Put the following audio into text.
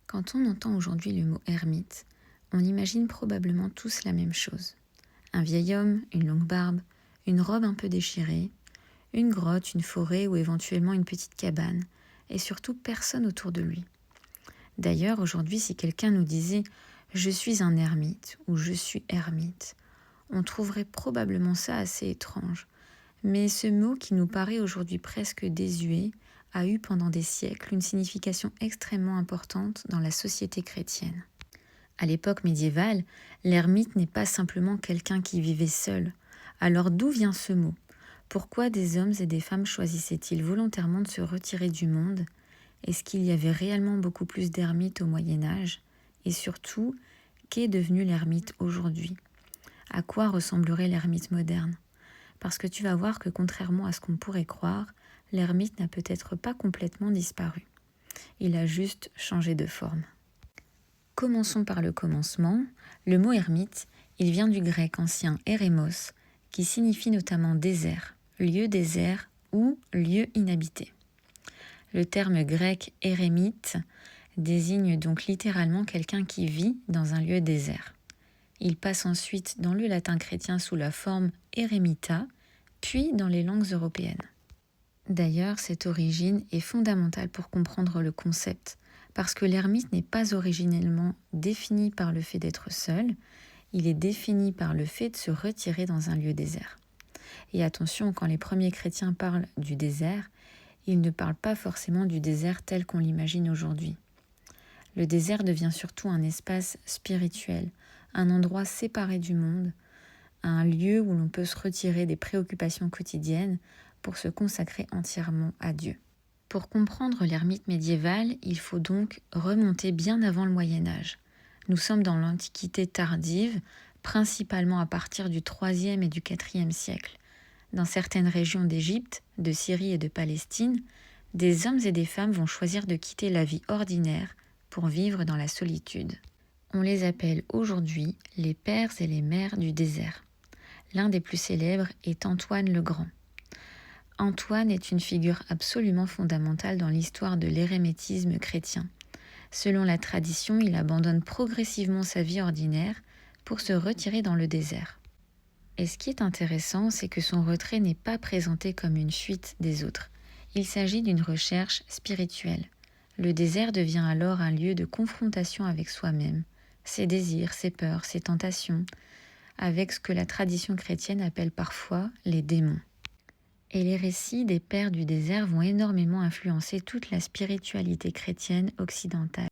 Quand on entend aujourd'hui le mot ermite, on imagine probablement tous la même chose. Un vieil homme, une longue barbe, une robe un peu déchirée, une grotte, une forêt ou éventuellement une petite cabane, et surtout personne autour de lui. D'ailleurs, aujourd'hui, si quelqu'un nous disait « je suis un ermite » ou « je suis ermite », on trouverait probablement ça assez étrange. Mais ce mot qui nous paraît aujourd'hui presque désuet a eu pendant des siècles une signification extrêmement importante dans la société chrétienne. À l'époque médiévale, l'ermite n'est pas simplement quelqu'un qui vivait seul. Alors d'où vient ce mot ? Pourquoi des hommes et des femmes choisissaient-ils volontairement de se retirer du monde ? Est-ce qu'il y avait réellement beaucoup plus d'ermites au Moyen-Âge ? Et surtout, qu'est devenu l'ermite aujourd'hui ? À quoi ressemblerait l'ermite moderne ? Parce que tu vas voir que contrairement à ce qu'on pourrait croire, l'ermite n'a peut-être pas complètement disparu. Il a juste changé de forme. Commençons par le commencement. Le mot ermite, il vient du grec ancien érémos, qui signifie notamment désert, lieu désert ou lieu inhabité. Le terme grec érémite désigne donc littéralement quelqu'un qui vit dans un lieu désert. Il passe ensuite dans le latin chrétien sous la forme eremita, puis dans les langues européennes. D'ailleurs, cette origine est fondamentale pour comprendre le concept, parce que l'ermite n'est pas originellement défini par le fait d'être seul, il est défini par le fait de se retirer dans un lieu désert. Et attention, quand les premiers chrétiens parlent du désert, ils ne parlent pas forcément du désert tel qu'on l'imagine aujourd'hui. Le désert devient surtout un espace spirituel, un endroit séparé du monde, un lieu où l'on peut se retirer des préoccupations quotidiennes pour se consacrer entièrement à Dieu. Pour comprendre l'ermite médiévale, il faut donc remonter bien avant le Moyen-Âge. Nous sommes dans l'Antiquité tardive, principalement à partir du IIIe et du IVe siècle. Dans certaines régions d'Égypte, de Syrie et de Palestine, des hommes et des femmes vont choisir de quitter la vie ordinaire pour vivre dans la solitude. On les appelle aujourd'hui les pères et les mères du désert. L'un des plus célèbres est Antoine le Grand. Antoine est une figure absolument fondamentale dans l'histoire de l'érémitisme chrétien. Selon la tradition, il abandonne progressivement sa vie ordinaire pour se retirer dans le désert. Et ce qui est intéressant, c'est que son retrait n'est pas présenté comme une fuite des autres. Il s'agit d'une recherche spirituelle. Le désert devient alors un lieu de confrontation avec soi-même, ses désirs, ses peurs, ses tentations, avec ce que la tradition chrétienne appelle parfois les démons. Et les récits des pères du désert vont énormément influencer toute la spiritualité chrétienne occidentale.